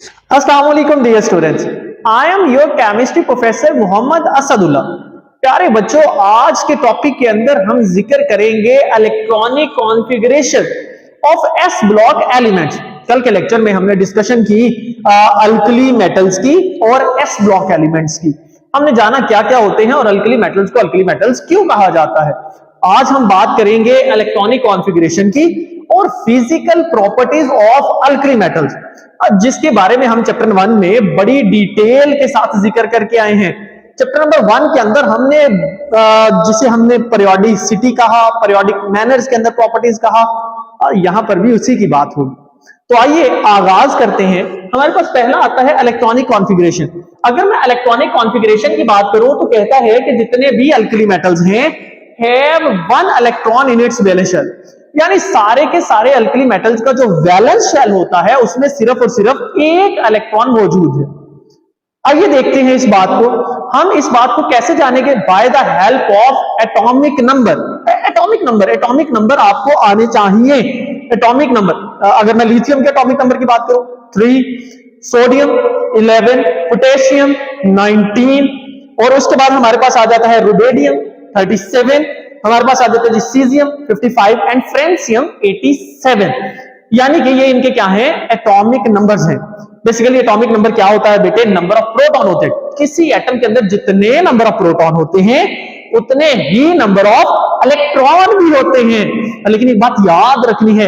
अस्सलाम वालेकुम dear students, I am your chemistry professor Mohammad Asadullah. प्यारे बच्चों, आज के टॉपिक के अंदर हम जिक्र करेंगे electronic configuration of S block elements. कल के लेक्चर में हमने डिस्कशन की अल्कली मेटल्स की और एस ब्लॉक एलिमेंट्स की। हमने जाना क्या क्या होते हैं और अल्कली मेटल्स को अल्कली मेटल्स क्यों कहा जाता है। आज हम बात करेंगे इलेक्ट्रॉनिक कॉन्फ़िगरेशन की और physical properties of alkali metals, जिसके बारे में हम चैप्टर 1 में बड़ी डिटेल के साथ जिक्र करके आए हैं। चैप्टर नंबर 1 के अंदर हमने जिसे हमने पीरियोडिसिटी कहा, पीरियोडिक मैनर्स के अंदर प्रॉपर्टीज कहा, और यहां पर भी उसी की बात होगी। तो आइए आगाज करते हैं। हमारे पास पहला आता है इलेक्ट्रॉनिक कॉन्फ़िगरेशन। अगर मैं इलेक्ट्रॉनिक कॉन्फ़िगरेशन की बात करूं तो कहता है कि जितने भी अल्कली मेटल्स हैं have one electron in its valence shell, यानी सारे के सारे अल्कली मेटल्स का जो वैलेंस शेल होता है उसमें सिर्फ और सिर्फ एक इलेक्ट्रॉन मौजूद है। आइए देखते हैं इस बात को। हम इस बात को कैसे जानेंगे? By the help of atomic number. Atomic number आपको आने चाहिए। एटॉमिक नंबर, अगर मैं लिथियम के एटॉमिक नंबर की बात करूं 3, सोडियम 11, पोटेशियम 19, और उसके बाद हमारे पास आ जाता है रुबेडियम 37, हमारे पास आ जाता है सीजियम 55 एंड फ्रेंसियम 87। यानी कि ये इनके क्या हैं? एटॉमिक नंबर्स हैं। बेसिकली एटॉमिक नंबर क्या होता है बेटे? नंबर ऑफ प्रोटॉन होते हैं। किसी एटम के अंदर जितने नंबर ऑफ प्रोटॉन होते हैं उतने ही नंबर ऑफ इलेक्ट्रॉन भी होते हैं। लेकिन एक बात याद रखनी है,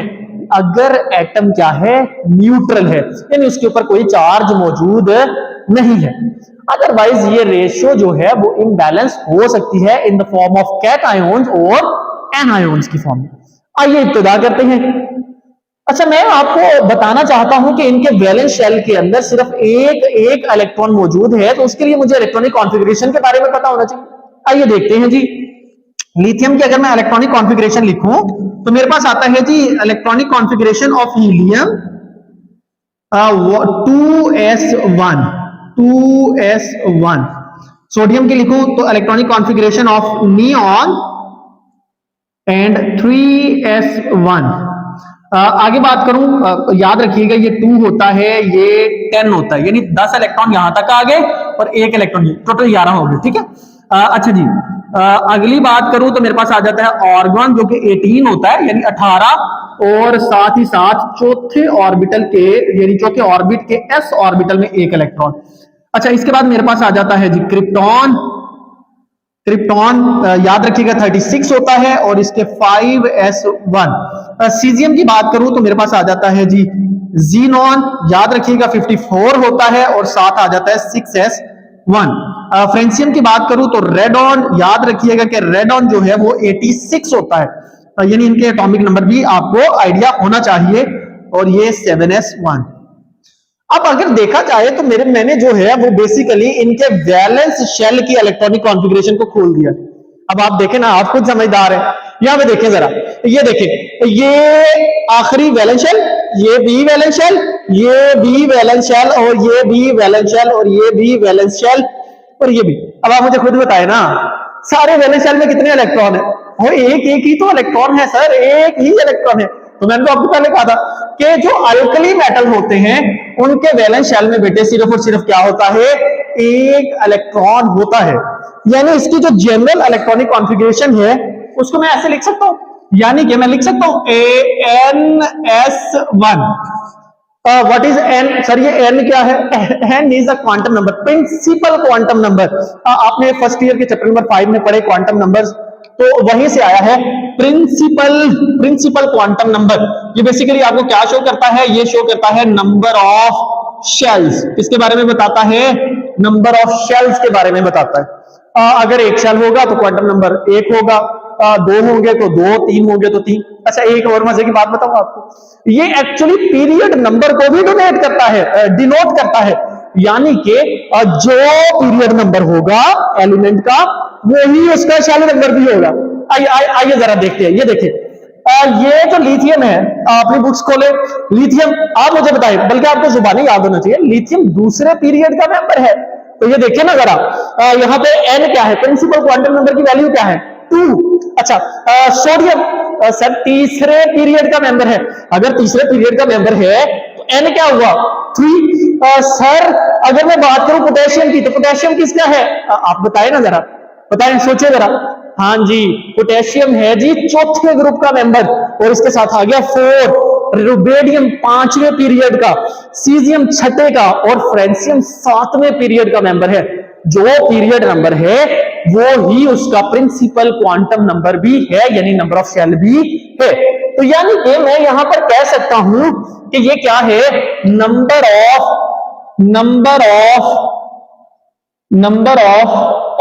अगर एटम क्या है? न्यूट्रल है, यानी उसके ऊपर कोई चार्ज मौजूद नहीं है। अदरवाइज ये रेशियो जो है वो इम्बैलेंस हो सकती है in the form of cations और एनायंस की फॉर्म में। आइए इब्तिदा करते हैं। अच्छा, मैं आपको बताना चाहता हूं कि इनके वैलेंस शेल के अंदर सिर्फ एक इलेक्ट्रॉन मौजूद है, तो उसके लिए मुझे इलेक्ट्रॉनिक कॉन्फ़िगरेशन के बारे में पता होना चाहिए। आइए देखते हैं जी। लिथियम की अगर मैं इलेक्ट्रॉनिक कॉन्फ़िगरेशन लिखूं तो मेरे पास आता है जी electronic configuration of helium 2s1। Sodium की लिखूं तो electronic configuration of neon and 3s1। आगे बात करूं, याद रखिएगा ये 2 होता है, ये 10 होता है, यानी 10 इलेक्ट्रॉन यहां तक आ गए और 1 इलेक्ट्रॉन, टोटल 11 हो गए। ठीक है। अच्छा जी, अगली बात करूं तो मेरे पास आ जाता है ऑर्गन जो कि 18 होता है, यानी 18, और साथ ही साथ चौथे ऑर्बिटल के, यानी चौथे ऑर्बिट के एस ऑर्बिटल में 1 इलेक्ट्रॉन। अच्छा, इसके बाद मेरे पास आ जाता है जी क्रिप्टॉन। याद रखिएगा 36 होता है और इसके 5s1। सीजियम की बात करूं तो मेरे पास आ जाता है जी जीनॉन, याद रखिएगा 54 होता है और साथ आ जाता है 6s1। फ्रेंसियम की बात करूं तो रेडॉन, याद रखिएगा कि रेडॉन जो है वो 86 होता है, यानी इनके एटॉमिक नंबर भी आपको आइडिया होना चाहिए, और ये 7s1। अब अगर देखा जाए तो मैंने जो है वो बेसिकली इनके वैलेंस शेल की इलेक्ट्रॉनिक कॉन्फ़िगरेशन को खोल दिया। अब आप देखें ना, आप खुद समझदार हैं। यहां पे देखें जरा, ये देखें, ये आखिरी वैलेंस शेल, ये भी वैलेंस शेल, ये भी वैलेंस शेल, और ये भी वैलेंस शेल, और ये भी वैलेंस शेल, और ये भी। अब आप मुझे खुद बताएं ना, सारे वैलेंस शेल में कितने इलेक्ट्रॉन है? वो एक ही तो इलेक्ट्रॉन है सर, एक ही इलेक्ट्रॉन है। तो मैंने तो आपको पहले कहा था कि जो अल्कली मेटल होते हैं उनके वैलेंस शेल में बेटे सिर्फ और सिर्फ क्या होता है? एक इलेक्ट्रॉन होता है। यानी इसकी जो जनरल इलेक्ट्रॉनिक कॉन्फ़िगरेशन है उसको मैं ऐसे लिख सकता हूं, यानी कि मैं लिख सकता हूं AnS1। What is N? Sir ये एन क्या है? N is a quantum number, principal quantum number. आपने फर्स्ट ईयर के चैप्टर नंबर 5 में पढ़े क्वांटम नंबर्स, तो वहीं से आया है प्रिंसिपल क्वांटम नंबर। ये बेसिकली आपको क्या शो करता है? ये शो करता है नंबर ऑफ शेल्स। किसके बारे में बताता है? नंबर ऑफ शेल्स के बारे में बताता है। अगर एक शेल होगा तो क्वांटम नंबर 1 होगा, 2 होंगे तो 2, 3 होंगे तो 3। अच्छा, एक और मजे की बात बताऊं आपको, ये एक्चुअली पीरियड नंबर को भी डिनोट करता है, यानी कि जो पीरियड नंबर होगा एलिमेंट का वही उसका शेल नंबर भी होगा। आइए जरा देखते हैं। ये देखिए, ये जो लिथियम है, अपनी बुक्स खोले, लिथियम, आप मुझे बताइए, बल्कि आपको जुबानी याद होना चाहिए, लिथियम दूसरे पीरियड का मेंबर है। तो ये देखिए ना जरा, यहां पे एन क्या है? प्रिंसिपल क्वांटम नंबर की वैल्यू क्या है? 2। अच्छा, सोडियम सर तीसरे पीरियड का मेंबर है। अगर तीसरे पीरियड का मेंबर है तो N क्या हुआ 3। सर अगर मैं बात करूं पोटेशियम की, तो पोटेशियम किसका है? आप बताएं ना जरा, बताएं, सोचिए जरा। हाँ जी, पोटेशियम है जी चौथे ग्रुप का मेंबर, और इसके साथ आ गया 4, रुबेडियम 5वें पीरियड का, सीजियम 6ठे का, और फ्रेंसियम 7वें पीरियड का मेंबर है। जो पीरियड नंबर है वो ही उसका प्रिंसिपल क्वांटम नंबर भी है, यानी नंबर ऑफ शेल भी है। तो यानी कि मैं यहां पर कह सकता हूं कि ये क्या है, नंबर ऑफ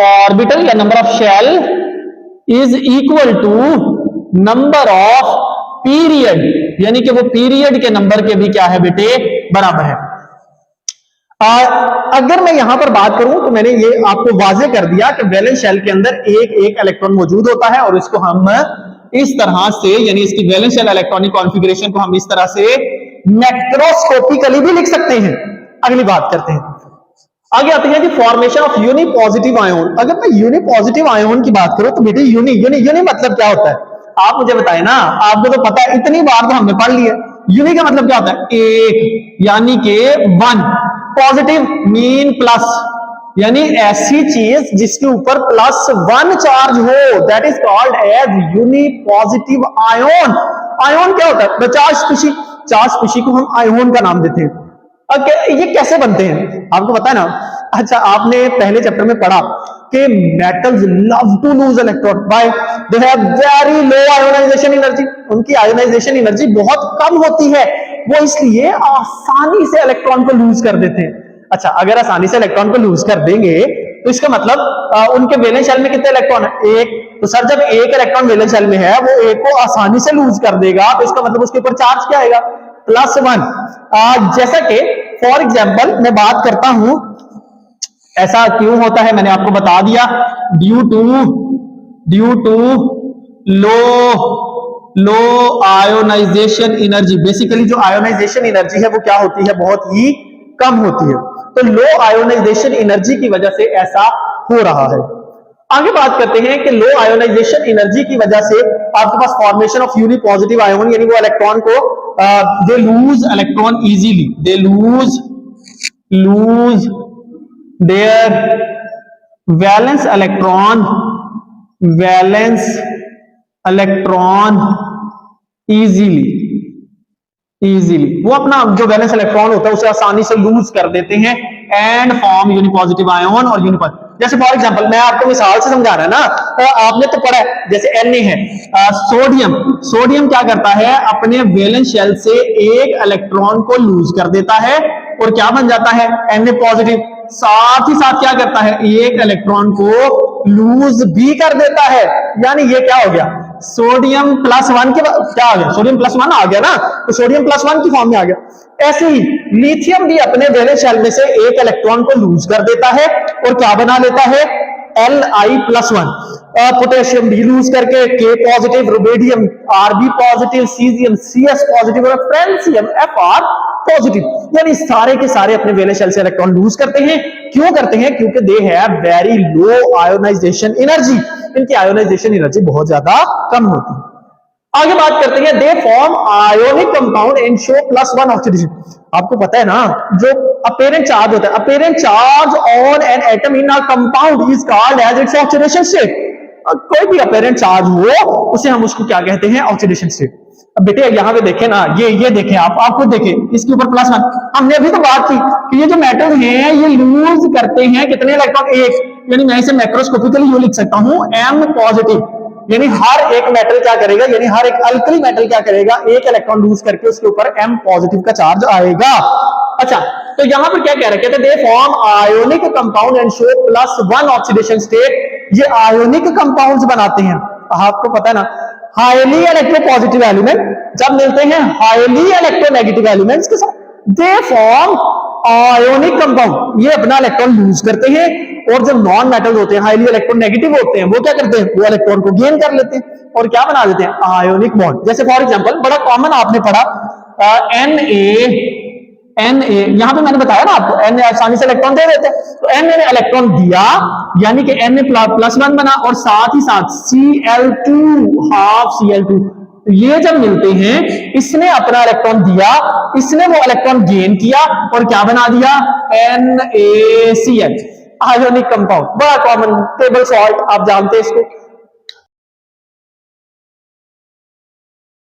ऑर्बिटल या number of shell is equal to number of period, यानी कि वो पीरियड के नंबर के भी क्या है बेटे, बराबर है। अगर मैं यहां पर बात करूं तो मैंने ये आपको वाजे कर दिया कि वैलेंस शेल के अंदर एक एक इलेक्ट्रॉन मौजूद होता है, और इसको हम इस तरह से, यानी इसकी वैलेंस शेल इलेक्ट्रॉनिक कॉन्फ़िगरेशन को हम इस तरह से मैक्रोस्कोपिकली भी लिख सकते हैं। अगली बात करते हैं, आगे आते हैं कि formation of uni positive ion. अगर मैं यूनि पॉजिटिव आयोन की बात करूं तो बेटे यूनि मतलब क्या होता है, आप मुझे बताएं ना, आपको तो पता है, इतनी बार तो हमने पढ़ लिया। यूनि का मतलब क्या होता है, एक, यानी कि 1। पॉजिटिव मीन प्लस, यानी ऐसी चीज जिसके ऊपर +1 चार्ज हो, that is called as uni positive ion. Ion क्या होता है, चार्ज स्पीशी को हम आयोन का नाम देते हैं। ये कैसे बनते हैं आपको पता है ना? अच्छा, आपने पहले चैप्टर में पढ़ा कि metals love to lose electron by they have very low ionization energy. उनकी आयोनाइजेशन एनर्जी बहुत कम होती है, वो इसलिए आसानी से इलेक्ट्रॉन को लूज कर देते हैं। अच्छा, अगर आसानी से इलेक्ट्रॉन को लूज कर देंगे तो इसका मतलब उनके वैलेंस शेल में कितने इलेक्ट्रॉन है, एक। तो सर जब एक इलेक्ट्रॉन वैलेंस शेल में है, वो एक को आसानी से लूज कर देगा, तो इसका मतलब उसके ऊपर चार्ज क्या आएगा, +1। जैसा कि फॉर एग्जाम्पल मैं बात करता हूं, ऐसा क्यों होता है मैंने आपको बता दिया, due to low ionization energy. Basically जो आयोनाइजेशन एनर्जी है वो क्या होती है, बहुत ही कम होती है। तो लो आयोनाइजेशन एनर्जी की वजह से ऐसा हो रहा है। आगे बात करते हैं कि लो आयोनाइजेशन एनर्जी की वजह से आपके पास formation of uni positive ion, यानी वो इलेक्ट्रॉन को they lose electron easily, they lose their valence electron easily वो अपना जो वैलेंस इलेक्ट्रॉन होता है उसे आसानी से लूज कर देते हैं एंड फॉर्म यूनिपॉजिटिव आयोन और यूनिपॉजिटिव। जैसे फॉर एग्जांपल मैं आपको मिसाल से समझा रहा है ना, तो आपने तो पढ़ा है, जैसे Na है, सोडियम क्या करता है, अपने वैलेंस शेल से एक इलेक्ट्रॉन को लूज कर देता है और क्या बन जाता है, Na पॉजिटिव। साथ ही साथ क्या करता है, एक इलेक्ट्रॉन को लूज भी कर देता है, यानी ये क्या हो गया, सोडियम +1 के क्या आ गया, सोडियम +1 आ गया ना, तो सोडियम +1 की फॉर्म में आ गया। ऐसे ही लिथियम भी अपने वैलेंस शेल में से एक इलेक्ट्रॉन को लूज कर देता है और क्या बना लेता है, Li+1। पोटेशियम भी लूज करके K positive, rubidium Rb positive, caesium Cs positive और फ्रेंसियम Fr पॉजिटिव, यानी सारे के सारे अपने वैलेंस शेल से इलेक्ट्रॉन लूज करते हैं। क्यों करते हैं, क्योंकि they have very low ionization energy, इनकी आयोनाइजेशन एनर्जी बहुत ज्यादा कम होती है। आगे बात करते हैं, they form ionic compound and show +1 oxidation. आपको पता है ना, जो अपेरेंट चार्ज होता है, apparent charge on an atom in a compound is called as its oxidation state. कोई भी अपेरेंट चार्ज हो उसे हम उसको क्या कहते हैं, ऑक्सीडेशन स्टेट। अब बेटे यहां पे देखें ना, ये देखें, आप खुद देखें, इसके ऊपर +1। हमने अभी तो बात की कि ये जो मेटल हैं ये लूज करते हैं कितने इलेक्ट्रॉन, एक, यानी मैं इसे मैक्रोस्कोपिकली यूं लिख सकता हूं, M पॉजिटिव, यानी हर एक मेटल क्या करेगा, यानी हर एक अल्कली मेटल क्या करेगा, एक इलेक्ट्रॉन लूज करके उसके ऊपर M पॉजिटिव का चार्ज आएगा। अच्छा, तो यहां पर क्या कह रहे, कहते हैं they form ionic compound and show +1 oxidation state. ये आयोनिक कंपाउंड्स बनाते हैं। आपको पता है ना, हाईली इलेक्ट्रोपॉजिटिव एलिमेंट जब मिलते हैं हाईली इलेक्ट्रोनेगेटिव एलिमेंट्स के साथ, दे फॉर्म आयोनिक कंपाउंड, ये अपना इलेक्ट्रॉन लूज करते हैं, और जो नॉन मेटल होते हैं, हाईली इलेक्ट्रोनेगेटिव होते हैं, वो क्या करते हैं, वो इलेक्ट्रॉन को गेन कर लेते हैं और क्या बना देते हैं, आयोनिक बॉन्ड। जैसे फॉर एग्जांपल बड़ा कॉमन आपने पढ़ा Na, यहां पे मैंने बताया ना आपको, Na आसानी से इलेक्ट्रॉन दे देते हैं, तो Na ने इलेक्ट्रॉन दिया, यानी कि Na +1 बना, और साथ ही साथ Cl2 हाफ Cl2, तो ये जब मिलते हैं, इसने अपना इलेक्ट्रॉन दिया, इसने वो इलेक्ट्रॉन गेन किया और क्या बना दिया, NaCl, आयोनिक कंपाउंड। बड़ा कॉमन टेबल सॉल्ट, आप जानते हैं इसको।